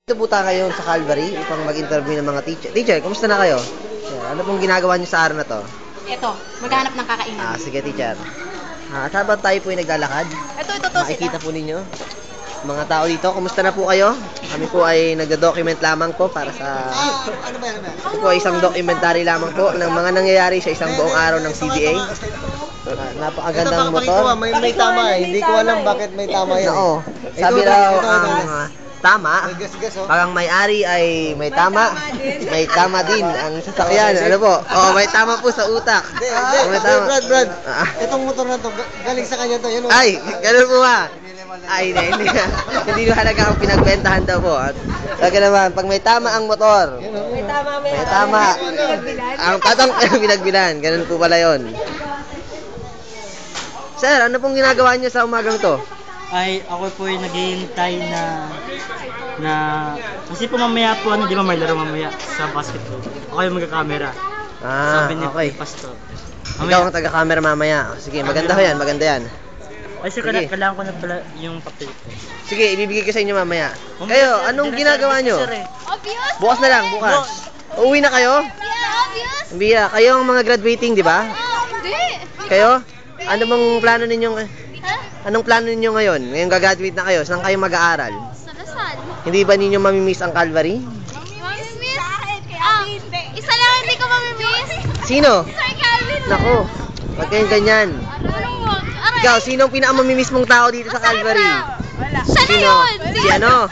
Dito po tayo ngayon sa Calvary upang mag-interview ng mga teacher. Teacher, kumusta na kayo? Ano pong ginagawa niyo sa araw na to? Ito, maghanap ng kakainan. Sige, teacher. At habang tayo po ay naglalakad, Ito, makikita po ninyo mga tao dito. Kumusta na po kayo? Kami po ay nagdo-document lamang po para sa... Ito po ay isang documentary lamang po ng mga nangyayari sa isang buong araw ng CBA. Napakagandang motor. May tama eh. Hindi ko alam bakit may tama yan. Oo. Sabi raw ang tama, parang may-ari ay may tama din ang sasakyan. Ano po? Oo, may tama po sa utak. May tama. Brad, itong motor na to, galing sa kanya to. Yun, ay, ganun po ba? Ay, hindi halaga ang pinagbentahan daw po. At kaya naman, pag may tama ang motor, may tama. Ang tatang pinagbilan, ganun po pala yun. Sir, ano pong ginagawa niyo sa umagang to? Ay, ako po ay naghihintay na kasi po mamaya po, di ba may laro mamaya sa basketball. Ako yung magka-camera. Sabi ni okay. Pastor. Ikaw ang taga-camera mamaya. Sige, maganda ho yan, maganda yan. Ay, sir, kailangan ko na pala yung papel ko. Sige, ibibigay ko sa inyo mamaya. Kayo, anong ginagawa nyo? Obvious? Bukas na lang, bukas. Uuwi na kayo? Yeah, obvious? Biya, kayo ang mga graduating, di ba? Hindi. Kayo? Ano bang plano ninyong... Ha? Anong plano ninyo ngayon? Ngayong gagraduate na kayo, saan kayo mag-aaral? Sa Lasal. Hindi ba ninyo mamimiss ang Calvary? Mamimiss? Isa lang hindi ko mamimiss. Sino? Sir Calvin. Nako, wag kayong ganyan. Anong wag? Aray. Ikaw, sino ang pinaka-mamimiss mong tao dito sa Calvary? Wala. Siya na Sino? yun. Si ano?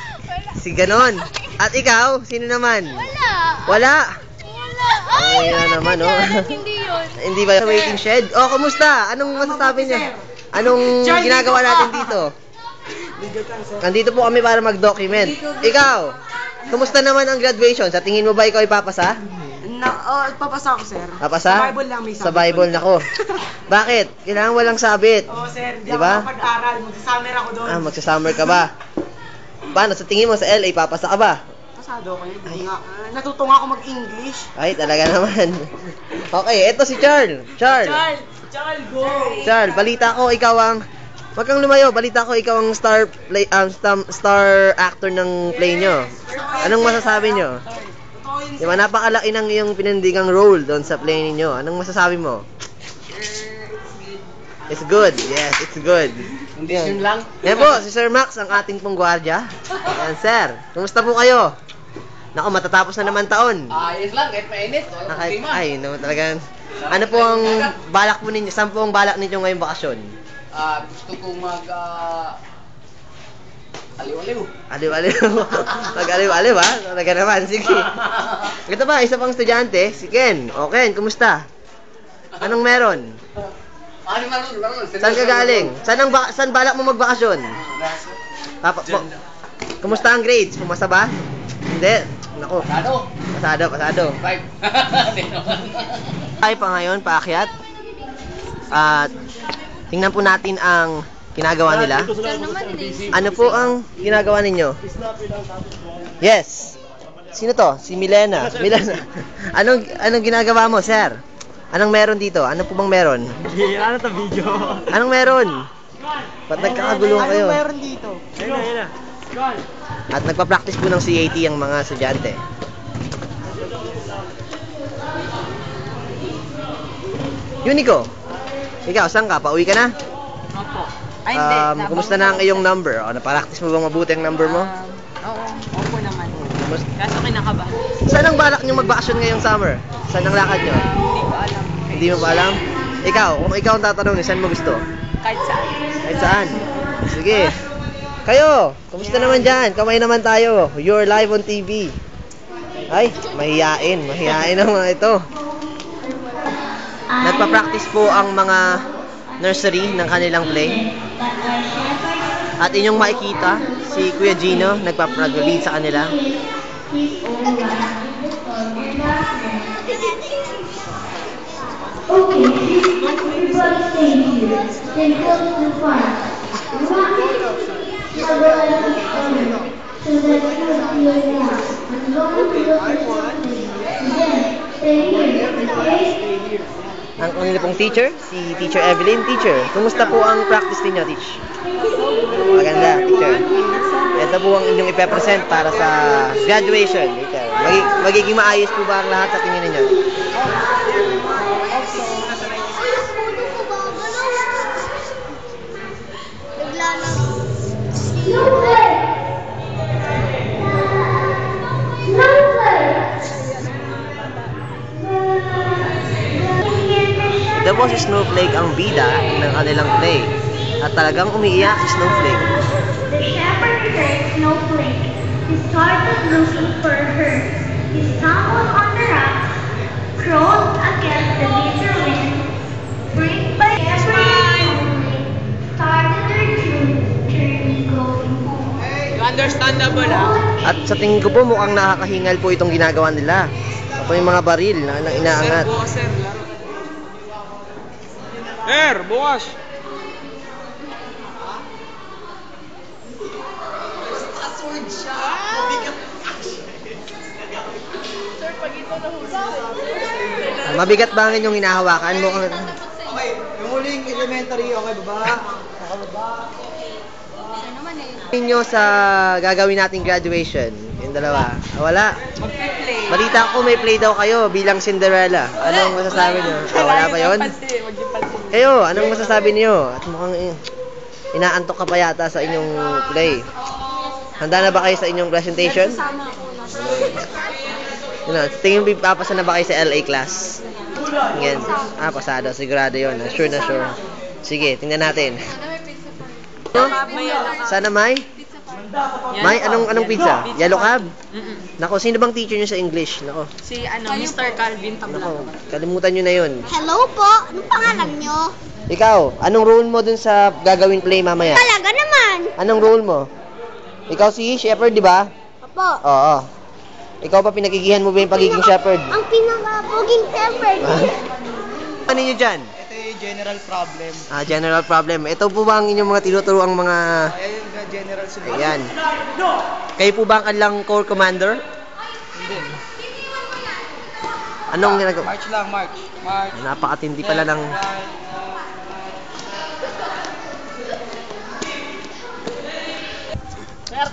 Si ganon. At ikaw, sino naman? Wala. Wala? Wala. Ay, na naman, oh. Hindi yun. Hindi ba sa waiting shed? Oh, kumusta? Anong masasabi niyo? Anong ginagawa natin dito? Nandito po kami para mag-document. Ikaw, kumusta naman ang graduation? Sa tingin mo ba ikaw ay papasa? Papasa ako, sir. Papasa? Sa Bible lang may sabit. Sa Bible, nako. Bakit? Kailangan walang sabit. Oo, sir. Di Diba? ako mag-aral. Magsasummer ako doon. Magsa-summer ka ba? Paano? Sa tingin mo sa LA, papasa ka ba? Pasado ko yun. Natuto nga ako mag-English. Ay, talaga naman. Okay, eto si Charles. Charles, go! Charles, balita ko ikaw ang... Wag kang lumayo, balita ko ikaw ang star actor ng play nyo. Anong masasabi nyo? Di ba, napakalaki ng iyong pinindigang role doon sa play ninyo. Anong masasabi mo? It's good. Yes, it's good. Condition lang. Yan po, si Sir Max, ang ating pong gwardiya. Yan, sir. Kumusta po kayo? Naku, matatapos na naman taon. Ayos lang, kahit mainit. Ay, no, talagang... Ano po ang balak po ninyo? Saan po ang balak ninyo ngayong bakasyon? Gusto kong aliw-aliw. Aliw-aliw. Mag-aliw-aliw, ha? Talaga naman, sige. Ito ba, isa pang estudyante, si Ken. O, Ken, kumusta? Anong meron? Maroon. Saan ka galing? Saan balak mo magbakasyon? Kumusta ang grades? Pumasa ba? Hindi. Naku. Pasado. 5. Tayo pa ngayon, paakyat. At tingnan po natin ang ginagawa nila. Ano po ang ginagawa ninyo? Yes. Sino to? Si Milena. Anong ginagawa mo, sir? Anong meron dito? Ano po bang meron? Ano to video? Anong meron? Ba't nagkakagulong kayo? Anong meron dito? Ayun na. At nagpa-practice po ng CAT ang mga estudyante. Unico, ikaw, saan ka? Pauwi ka na? Opo. Ay, hindi. Kumusta na ang iyong number? O, na-practice mo bang mabuti ang number mo? Oo. Opo naman. Kaso kinakabahan. Saan ang balak nyo mag-vacation ngayong summer? Saan ang lakad nyo? Hindi ko alam. Hindi mo pa alam? Ikaw, kung ikaw ang tatanungin, saan mo gusto? Kahit saan. Kahit saan? Sige. Kayo, kumusta naman dyan? Kamay naman tayo. You're live on TV. Ay, mahihain. Mahihain ang mga ito. Nagpa-practice po ang mga nursery ng kanilang play. At inyong makikita, si Kuya Gino nagpa-lead sa kanila. Okay, everybody stay here. Then go to the front. You want me to so that you will feel now. I'm going to look at something. Then, stay here, okay? Ang kanila pong teacher, si Teacher Evelyn. Teacher, kumusta po ang practice ninyo, Teach? Maganda, teacher. Ito ito po ang inyong ipepresent para sa graduation. Magiging maayos po ba ang lahat sa tingin ninyo? Ito po si Snowflake ang bida ng kanilang play. At talagang umiiyak si Snowflake. The shepherd heard Snowflake. He started looking for her. He stumbled on the rocks, crawled against the bitter wind. Freaked by every Snowflake, started her journey going home. Understandable, ha? At sa tingin ko po mukhang nakakahingal po itong ginagawa nila. Ito yung mga baril na inaangat. Sir, laro. Sir, bukas. Mabigat ba ang inyong hinahawakan? Mukhang... Okay, yung huling elementary, okay, baba. Ninyo sa gagawin nating graduation, yung dalawa. Wala. Magpi-play. Balita ko may play daw kayo bilang Cinderella. Anong masasabi niyo? Wala ba yun? Kayo, anong masasabi niyo? At mukhang inaantok ka pa yata sa inyong play. Handa na ba kayo sa inyong presentation? Tingin mo papasa na ba kayo sa LA class? Tingin. Pasado. Sigurado yun. Sure na sure. Sige, tingnan natin. Sana may? May? Anong pizza? Yellow cab? Nako, sino bang teacher nyo sa English? Nako. Si Mr. Calvin Tabla. Kalimutan nyo na yun. Hello po, anong pangalan nyo? Ikaw, anong role mo dun sa gagawing play mamaya? Talaga naman. Anong role mo? Ikaw si Shepherd, di ba? Opo. Oo. Ikaw pa pinagigihan mo ba yung pagiging shepherd? Ang pinaka-poging shepherd. Ano nyo dyan? Ito yung general problem. General problem. Ito po ba ang inyong mga tinuturuang mga... Ayan yung general solution. Ayan. Kayo po ba ang kanilang core commander? Hindi. Anong ginagawa? March lang, March. March. Napakatindi pala ng...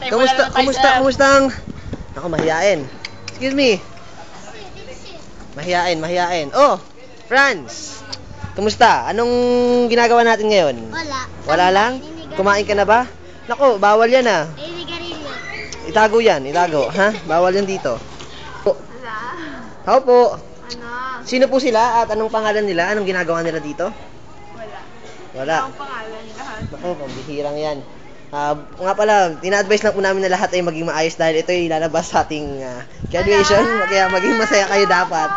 Kumusta ang... Ako, mahiyain. Excuse me. Mahiyain. Oh, Franz. Kumusta? Anong ginagawa natin ngayon? Wala. Wala lang? Kumain ka na ba? Nako, bawal yan ah. Iligarilyo. Itago yan, ha? Bawal yan dito. Wala. How po? Ano? Sino po sila at anong pangalan nila? Anong ginagawa nila dito? Wala. Ang pangalan lahat. Nako, pambihirang yan. Nga pala, tina-advise lang po namin na lahat ay maging maayos dahil ito ay lalabas sa ating graduation. Kaya maging masaya kayo dapat.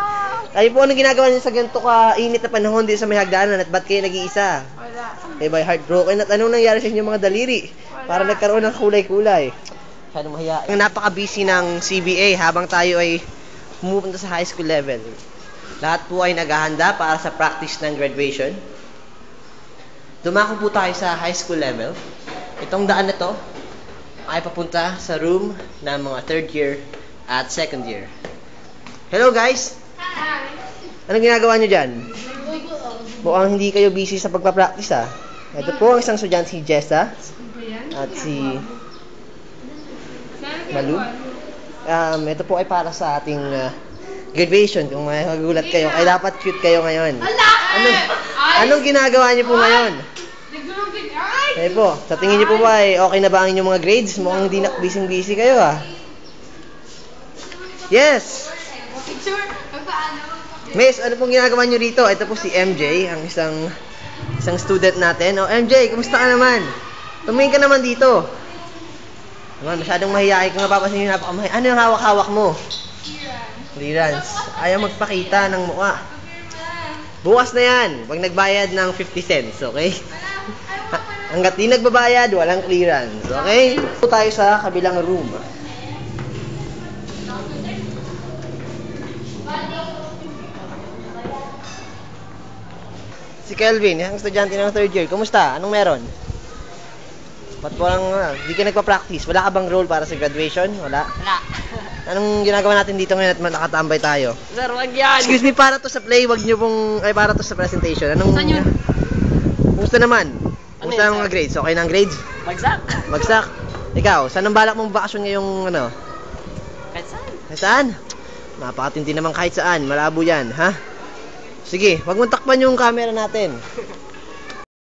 Kayo po, anong ginagawa niyo sa ganito ka-init na panahon din sa may hagdanan at ba't kayo nag-iisa? Wala. Kayo ba'y heartbroken at anong nangyari sa inyong mga daliri? Para nagkaroon ng kulay-kulay. Kaya mahiya. Ang napaka-busy ng CBA habang tayo ay pumupunta sa high school level. Lahat po ay naghahanda para sa practice ng graduation. Dumako po tayo sa high school level. Itong daan na to ay papunta sa room ng mga third year at second year. Hello guys! Anong ginagawa nyo dyan? Mukhang hindi kayo busy sa pagpapractice ah. Ito po ang isang estudyante, si Jessa at si Malu. Ito po ay para sa ating graduation. Kung may magulat kayo, ay dapat cute kayo ngayon. Anong ginagawa nyo po ngayon? Eh po, sa tingin niyo po ba ay okay na ba ang inyong mga grades? Mukhang di na busy kayo ah. Yes! Miss, ano pong ginagawa niyo rito? Ito po si MJ, ang isang student natin. Oh, MJ, kumusta ka naman? Tumingin ka naman dito. Naman, masyadong mahihain. Kung napapansin niyo, napakamahihain. Ano yung hawak-hawak mo? Clearance. Ayaw magpakita ng mukha. Bukas na yan, pag nagbayad ng 50 cents, okay? Hanggat di nagbabayad, walang clearance, okay? So, tayo sa kabilang room. Si Kelvin, ang estudyante ng third year, kumusta? Anong meron? Ba't walang, di ka nagpa-practice? Wala ka bang role para sa graduation? Wala? Wala. Anong ginagawa natin dito ngayon at nakatambay tayo? Sir, wag yan. Excuse me, para to sa play, wag niyo pong, ay para to sa presentation. Anong, Saan yun? Kumusta naman? Kumusta Ano ang yun, mga grades? Okay na ang grades? Bagsak. Bagsak. Ikaw, saan ang balak mong bakasyon ngayong ano? Kahit saan. Kahit saan? Napakatindi naman kahit saan. Malabo yan, ha? Sige, wag mong takpan yung camera natin.